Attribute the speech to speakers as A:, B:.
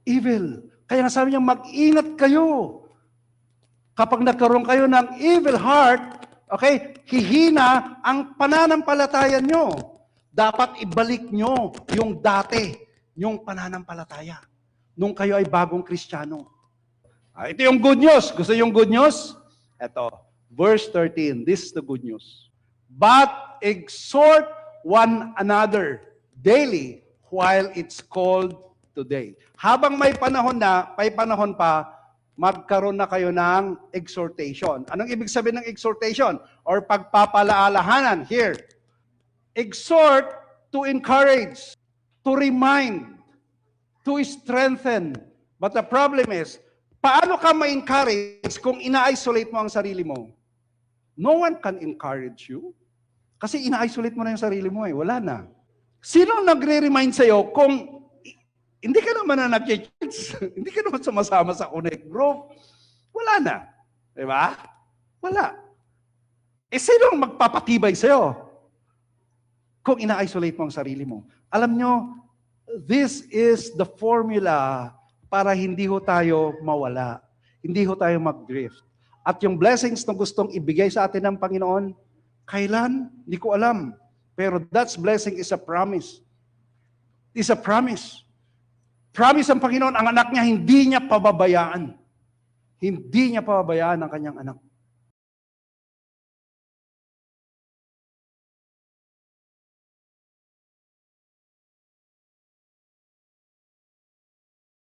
A: evil. Kaya nga sabi niya, mag-ingat kayo. Kapag nagkaroon kayo ng evil heart, okay, hihina ang pananampalataya nyo. Dapat ibalik nyo yung dati, yung pananampalataya. Nung kayo ay bagong Kristiyano. Ito yung good news. Gusto yung good news? Ito, verse 13. This is the good news. But exhort one another daily while it's called today. Habang may panahon pa, magkaroon na kayo ng exhortation. Anong ibig sabihin ng exhortation? Or pagpapalaalahanan. Here, exhort to encourage, to remind, to strengthen. But the problem is, paano ka ma-encourage kung ina-isolate mo ang sarili mo? No one can encourage you. Kasi ina-isolate mo na yung sarili mo eh. Wala na. Sino nagre-remind sa'yo kung hindi ka naman na nag-church, hindi ka naman sumasama sa connect group? Wala na. Diba? Wala. Eh, sino ang magpapatibay sa'yo kung ina-isolate mo ang sarili mo? Alam nyo, this is the formula para hindi ho tayo mawala. Hindi ho tayo mag-drift. At yung blessings na gustong ibigay sa atin ng Panginoon, kailan? Hindi ko alam. Pero that blessing is a promise. It's a promise. Promise ang Panginoon, ang anak niya, hindi niya pababayaan. Hindi niya pababayaan ang kanyang anak.